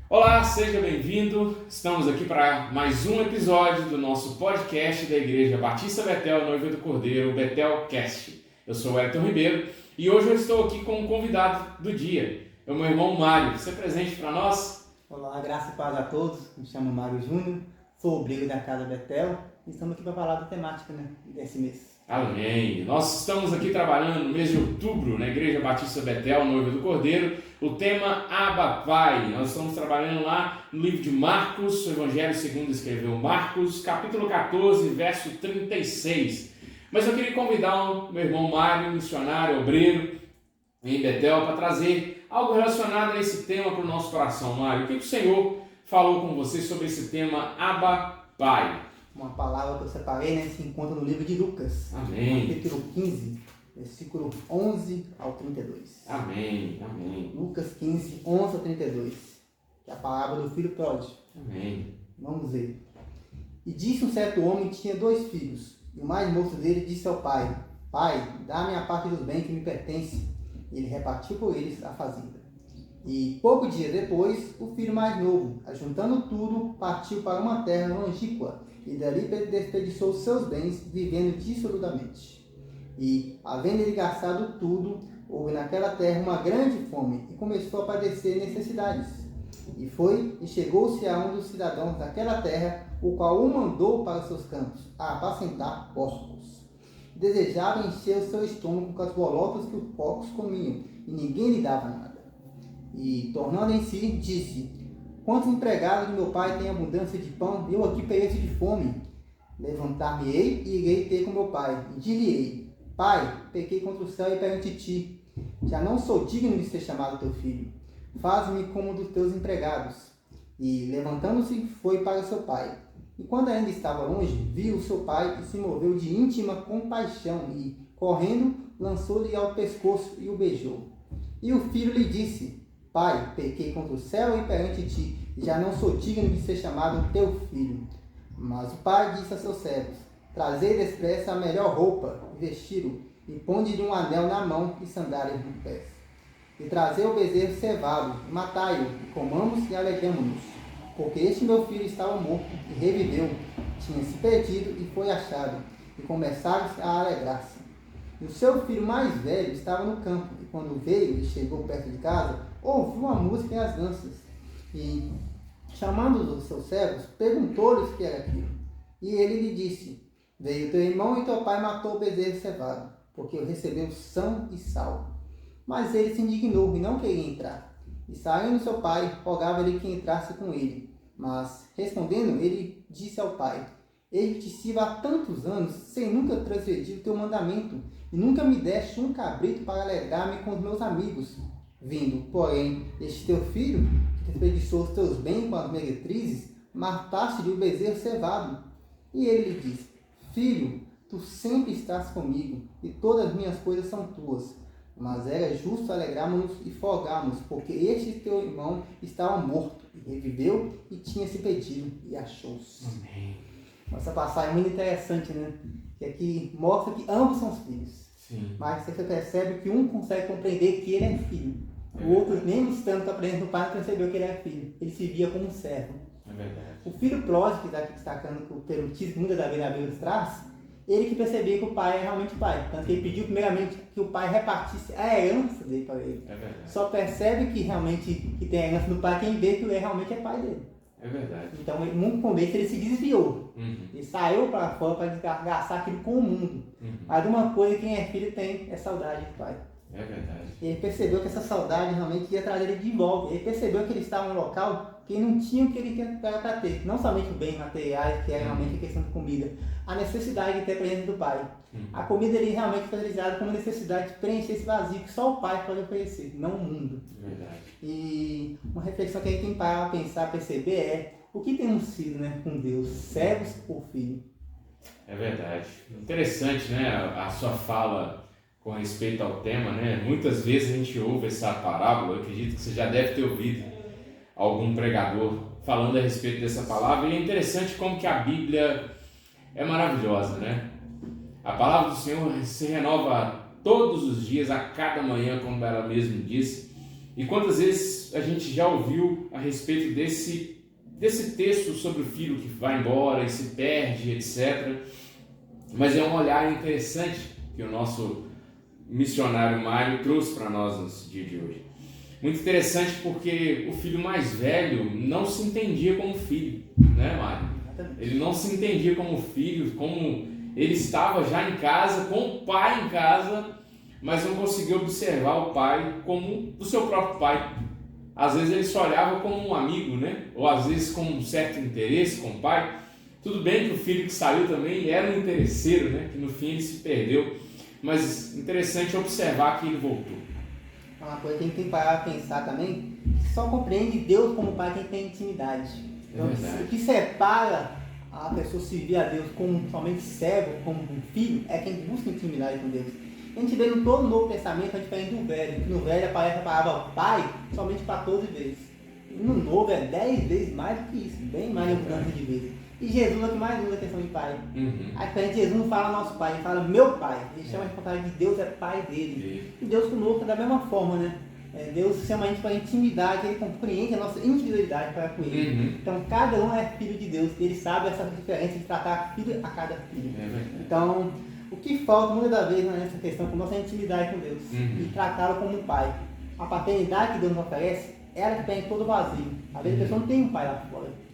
Olá, seja bem-vindo. Estamos aqui para mais um episódio do nosso podcast da Igreja Batista Betel, Noiva do Cordeiro, Betelcast. Eu sou o Wellington Ribeiro e hoje eu estou aqui com um convidado do dia, é o meu irmão Mário. Você é presente para nós? Olá, graça e paz a todos. Me chamo Mário Júnior, sou obreiro da Casa Betel e estamos aqui para falar da temática desse mês. Amém. Nós estamos aqui trabalhando no mês de outubro na Igreja Batista Betel, Noiva do Cordeiro, o tema Abba Pai. Nós estamos trabalhando lá no livro de Marcos, o Evangelho segundo escreveu Marcos, capítulo 14, verso 36. Mas eu queria convidar o meu irmão Mário, missionário, obreiro em Betel, para trazer algo relacionado a esse tema para o nosso coração. Mário, o que o Senhor falou com você sobre esse tema Abba Pai? Uma palavra que eu separei, se encontra no livro de Lucas, Amém. capítulo 15, versículo 11 ao 32. Amém, amém. Lucas 15, 11 ao 32, que é a palavra do filho pródigo. Amém. Vamos ver. E disse um certo homem que tinha 2 filhos, e o mais moço dele disse ao pai: Pai, dá-me a parte dos bens que me pertence. E ele repartiu por eles a fazenda. E pouco dia depois, o filho mais novo, ajuntando tudo, partiu para uma terra longínqua, e dali desperdiçou seus bens, vivendo dissolutamente. E, havendo ele gastado tudo, houve naquela terra uma grande fome, e começou a padecer necessidades. E foi, e chegou-se a um dos cidadãos daquela terra, o qual o mandou para os seus campos, a apacentar porcos. Desejava encher o seu estômago com as bolotas que os porcos comiam, e ninguém lhe dava nada. E, tornando em si, disse: Quantos empregados de meu pai têm abundância de pão, eu aqui pereço de fome? Levantar-me-ei e irei ter com meu pai, e dir-lhe-ei: Pai, pequei contra o céu e perante ti. Já não sou digno de ser chamado teu filho. Faz-me como um dos teus empregados. E, levantando-se, foi para seu pai. E quando ainda estava longe, viu seu pai e se moveu de íntima compaixão, e, correndo, lançou-lhe ao pescoço e o beijou. E o filho lhe disse: Pai, pequei contra o céu e perante ti, e já não sou digno de ser chamado teu filho. Mas o pai disse a seus servos: Trazei depressa a melhor roupa, e vesti-lo, e ponde-lhe um anel na mão e sandálias nos pés. E trazei o bezerro cevado, e matai-o, e comamos e alegramo-nos. Porque este meu filho estava morto, e reviveu, tinha se perdido, e foi achado, e começaram a alegrar-se. E o seu filho mais velho estava no campo, e quando veio e chegou perto de casa, ouviu a música e as danças. E, chamando os seus servos, perguntou-lhes o que era aquilo. E ele lhe disse: Veio teu irmão e teu pai matou o bezerro cevado, porque o recebeu são e salvo. Mas ele se indignou e não queria entrar. E saindo seu pai, rogava-lhe que entrasse com ele. Mas, respondendo, ele disse ao pai: Eis que te sirvo há tantos anos, sem nunca transgredir o teu mandamento, e nunca me deste um cabrito para alegrar-me com os meus amigos. Vindo, porém, este teu filho, que desperdiçou os teus bens com as meretrizes, mataste-lhe o bezerro cevado. E ele lhe disse: Filho, tu sempre estás comigo, e todas as minhas coisas são tuas. Mas era justo alegrarmos-nos e folgarmos, porque este teu irmão estava morto, e reviveu, e tinha se perdido, e achou-se. Amém. Essa passagem é muito interessante, Que aqui mostra que ambos são filhos. Sim. Mas você percebe que um consegue compreender que ele é filho. O outro, nem estando aprendendo do pai, percebeu que ele era filho. Ele se via como um servo. É verdade. O filho pródigo, que está aqui destacando pelo título que muitas vezes a Bíblia traz, ele que percebia que o pai é realmente pai. Tanto que ele pediu primeiramente que o pai repartisse a herança dele para ele. É verdade. Só percebe que realmente que tem a herança do pai quem vê que ele realmente é pai dele. É verdade. Então, no começo, ele se desviou. Uhum. Ele saiu para fora para gastar aquilo com o mundo. Uhum. Mas de uma coisa quem é filho tem é saudade do pai. É verdade. Ele percebeu que essa saudade realmente ia trazer ele de volta. Ele percebeu que ele estava em um local que não tinha o que ele tinha para ter. Não somente os bens materiais, que era realmente a questão de comida. A necessidade de ter a presença do pai. A comida ele realmente foi realizada como necessidade de preencher esse vazio que só o pai pode oferecer, não o mundo. Verdade. E uma reflexão que a gente tem para pensar, perceber é O que temos sido, né, com Deus? Servos por filho. É verdade. Interessante, né, a sua fala com respeito ao tema, né? Muitas vezes a gente ouve essa parábola, eu acredito que você já deve ter ouvido algum pregador falando a respeito dessa palavra, e é interessante como que a Bíblia é maravilhosa, né? A palavra do Senhor se renova todos os dias, a cada manhã, como ela mesma diz. E quantas vezes a gente já ouviu a respeito desse texto sobre o filho que vai embora e se perde, etc. Mas é um olhar interessante que o nosso missionário Mário trouxe para nós nesse dia de hoje. Muito interessante porque o filho mais velho não se entendia como filho, né, Mário? Ele não se entendia como filho, como ele estava já em casa, com o pai em casa, mas não conseguia observar o pai como o seu próprio pai. Às vezes ele se olhava como um amigo, né? Ou às vezes com um certo interesse com o pai. Tudo bem que o filho que saiu também era um interesseiro, né? Que no fim ele se perdeu. Mas interessante observar que ele voltou. Uma coisa que a gente tem que parar para pensar também, só compreende Deus como pai quem tem intimidade. Então, o que separa a pessoa servir a Deus como somente servo, como um filho, é quem busca intimidade com Deus. A gente vê no todo Novo Testamento a diferença do Velho, que no Velho aparece a palavra pai somente 14 vezes. E no Novo é 10 vezes mais do que isso, bem mais de mudança de vezes. E Jesus é o que mais usa a questão de pai. A diferença de Jesus não fala nosso pai, ele fala meu pai. Ele chama a responsabilidade de Deus é pai dele. E Deus conosco é da mesma forma, né? Deus chama a gente para intimidade, ele compreende a nossa individualidade para com ele. Então cada um é filho de Deus, ele sabe essa diferença de tratar filho a cada filho. Então, o que falta muitas das vezes nessa questão com nossa intimidade com Deus e tratá-lo como um pai. A paternidade que Deus nos oferece, ela que preenche todo o vazio. Às vezes a pessoa não tem um pai lá fora.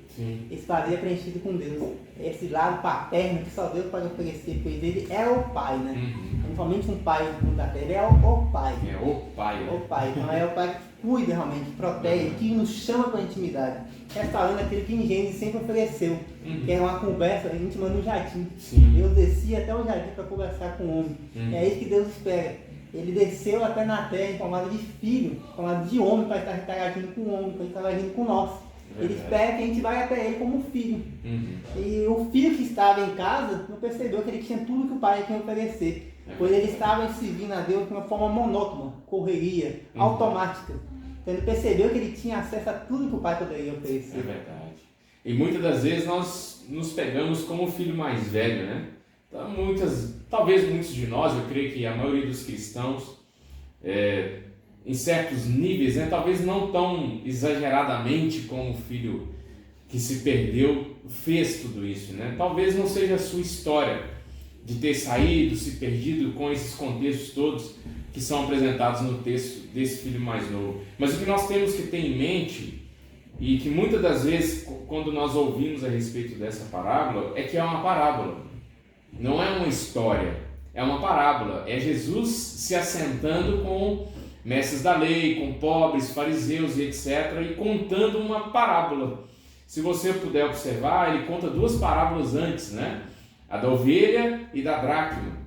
Esse vazio é preenchido com Deus. Esse lado paterno que só Deus pode oferecer, pois ele é o pai, né? Não somente um pai da terra, ele é o pai. É o pai. O pai. Então é o pai que cuida realmente, que protege, que nos chama para a intimidade. Restaurando aquilo que em Gênesis sempre ofereceu, que era uma conversa íntima no jardim. Deus descia até o jardim para conversar com o homem. É isso que Deus espera. Ele desceu até na terra em formato de filho, em formato de homem, para estar interagindo com o homem, para estar interagindo com nós. Ele espera que a gente vá até ele como filho. E o filho que estava em casa não percebeu que ele tinha tudo que o pai tinha a oferecer. Pois ele estava servindo a Deus de uma forma monótona, correria, automática. Então ele percebeu que ele tinha acesso a tudo que o pai poderia oferecer. É verdade. E muitas das vezes nós nos pegamos como o filho mais velho, né? Então, talvez muitos de nós, eu creio que a maioria dos cristãos, em certos níveis, né, talvez não tão exageradamente como o filho que se perdeu fez tudo isso, né? Talvez não seja a sua história de ter saído, se perdido com esses contextos todos que são apresentados no texto desse filho mais novo. Mas o que nós temos que ter em mente, e que muitas das vezes quando nós ouvimos a respeito dessa parábola, é que é uma parábola, não é uma história, é uma parábola. É Jesus se assentando com mestres da lei, com pobres, fariseus e etc. e contando uma parábola. Se você puder observar, ele conta duas parábolas antes, né? A da ovelha e da dracma.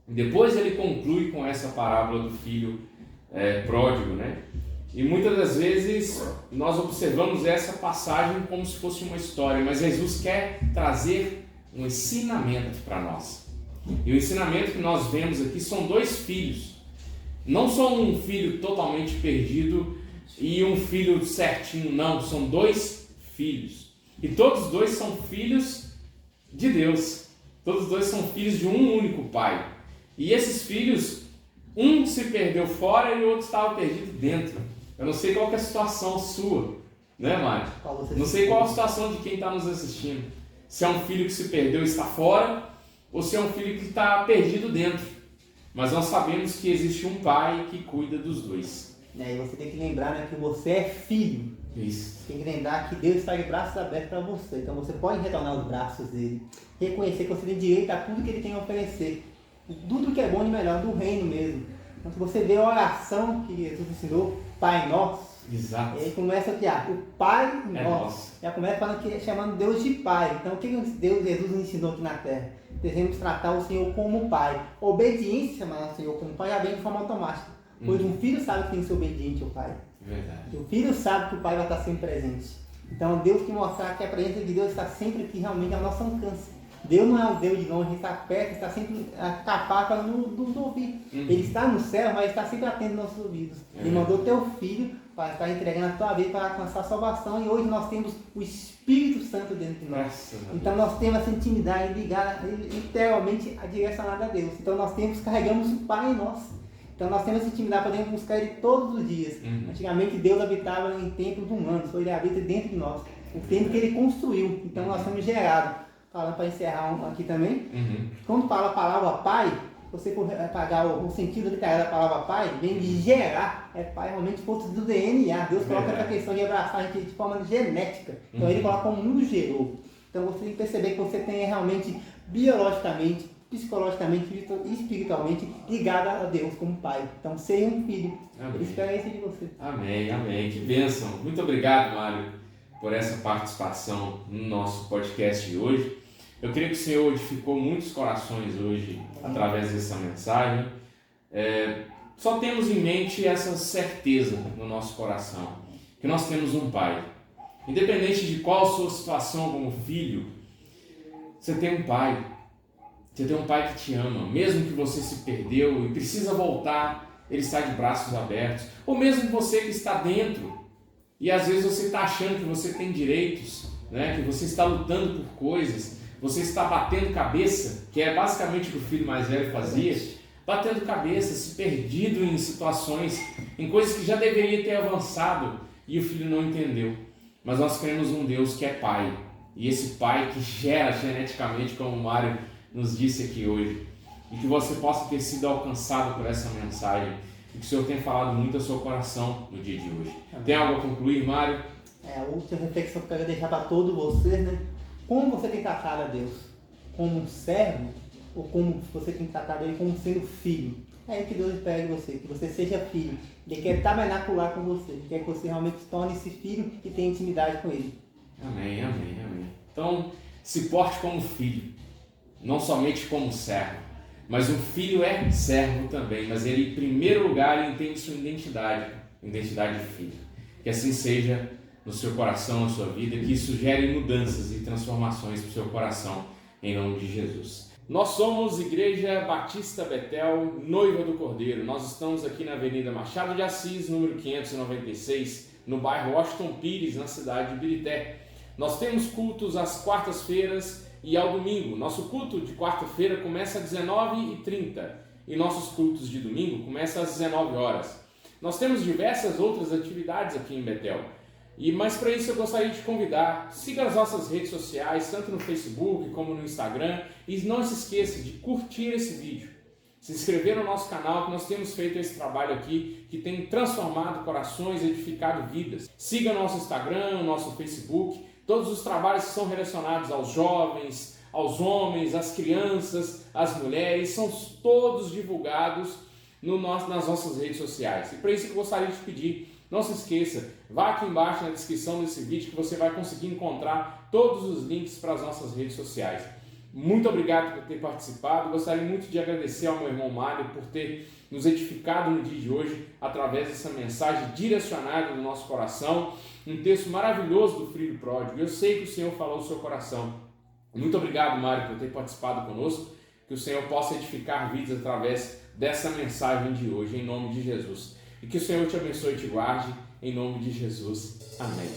Depois ele conclui com essa parábola do filho pródigo, né? E muitas das vezes nós observamos essa passagem como se fosse uma história, mas Jesus quer trazer um ensinamento para nós. E o ensinamento que nós vemos aqui são dois filhos. Não só um filho totalmente perdido e um filho certinho, não. São dois filhos. E todos dois são filhos de Deus. Todos dois são filhos de um único pai. E esses filhos, um se perdeu fora e o outro estava perdido dentro. Eu não sei qual que é a situação sua, né, Mário? Não sei qual a situação de quem está nos assistindo. Se é um filho que se perdeu e está fora, ou se é um filho que está perdido dentro. Mas nós sabemos que existe um pai que cuida dos dois. E você tem que lembrar, né, que você é filho. Isso. Tem que lembrar que Deus está de braços abertos para você. Então você pode retornar os braços dele. Reconhecer que você tem direito a tudo que ele tem a oferecer. Tudo que é bom e melhor do reino mesmo. Então se você vê a oração que Jesus ensinou, Pai Nosso. Exato. Ele começa a o Pai Nosso. Já começa chamando Deus de Pai. Então o que Jesus ensinou aqui na terra? Devemos tratar o Senhor como Pai. Obediência, chamar o Senhor como Pai, já vem de forma automática. Pois um filho sabe que tem que ser obediente ao Pai. Verdade. O filho sabe que o pai vai estar sempre presente. Então Deus que mostrar que a presença de Deus está sempre aqui realmente ao nosso alcance. Deus não é um Deus de longe, Ele está perto, está sempre capaz para nos ouvir. Ele está no céu, mas está sempre atento aos nossos ouvidos. Ele mandou teu Filho para estar entregando a tua vida para alcançar a salvação, e hoje nós temos o Espírito Santo dentro de nós. Então nós temos essa intimidade ligada literalmente direcionada a Deus. Então nós carregamos o Pai em nós. Então nós temos essa intimidade, podemos buscar Ele todos os dias. Antigamente Deus habitava em templos humanos, hoje Ele habita dentro de nós. O templo que Ele construiu. Então nós somos gerados. Falando para encerrar aqui também. Quando fala a palavra Pai, você pagar o sentido literário da palavra Pai, vem de gerar. É Pai realmente ponto do DNA. Deus coloca essa questão de abraçar a gente de forma genética. Então Ele coloca como mundo gerou. Então você tem que perceber que você tem realmente biologicamente, psicologicamente e espiritualmente ligado a Deus como Pai. Então seja um filho. Ele espera isso de você. Amém, amém. Que bênção. Muito obrigado, Mário, por essa participação no nosso podcast de hoje. Eu creio que o Senhor edificou muitos corações hoje através dessa mensagem. Só temos em mente essa certeza no nosso coração, que nós temos um Pai. Independente de qual a sua situação como filho, você tem um Pai. Você tem um Pai que te ama. Mesmo que você se perdeu e precisa voltar, Ele está de braços abertos. Ou mesmo você que está dentro, e às vezes você está achando que você tem direitos, né? Que você está lutando por coisas, você está batendo cabeça, que é basicamente o que o filho mais velho fazia, batendo cabeça, se perdido em situações, em coisas que já deveria ter avançado e o filho não entendeu. Mas nós cremos um Deus que é Pai, e esse Pai que gera geneticamente, como o Mário nos disse aqui hoje, e que você possa ter sido alcançado por essa mensagem, e que o Senhor tenha falado muito ao seu coração no dia de hoje. Tem algo a concluir, Mário? A última reflexão que eu quero deixar para todos vocês, né? Como você tem tratado a Deus? Como um servo? Ou como você tem tratado Ele como sendo filho? É aí que Deus espera de você, que você seja filho. Ele quer tabernacular com você, Ele quer que você realmente se torne esse filho e tenha intimidade com Ele. Amém, amém, amém. Então, se porte como filho, não somente como servo, mas um filho é servo também, mas ele em primeiro lugar ele entende sua identidade de filho. Que assim seja no seu coração, na sua vida, que isso gere mudanças e transformações para o seu coração, em nome de Jesus. Nós somos Igreja Batista Betel, Noiva do Cordeiro. Nós estamos aqui na Avenida Machado de Assis, número 596, no bairro Washington Pires, na cidade de Birité. Nós temos cultos às quartas-feiras e ao domingo. Nosso culto de quarta-feira começa às 19h30 e nossos cultos de domingo começam às 19 horas. Nós temos diversas outras atividades aqui em Betel. Mas para isso eu gostaria de te convidar, siga as nossas redes sociais, tanto no Facebook como no Instagram, e não se esqueça de curtir esse vídeo, se inscrever no nosso canal, que nós temos feito esse trabalho aqui, que tem transformado corações, edificado vidas. Siga nosso Instagram, nosso Facebook, todos os trabalhos que são relacionados aos jovens, aos homens, às crianças, às mulheres, são todos divulgados nas nossas redes sociais. E para isso eu gostaria de te pedir, não se esqueça, vá aqui embaixo na descrição desse vídeo que você vai conseguir encontrar todos os links para as nossas redes sociais. Muito obrigado por ter participado. Gostaria muito de agradecer ao meu irmão Mário por ter nos edificado no dia de hoje através dessa mensagem direcionada no nosso coração. Um texto maravilhoso do Filho Pródigo. Eu sei que o Senhor falou no seu coração. Muito obrigado, Mário, por ter participado conosco. Que o Senhor possa edificar vidas através dessa mensagem de hoje, em nome de Jesus. E que o Senhor te abençoe e te guarde, em nome de Jesus. Amém.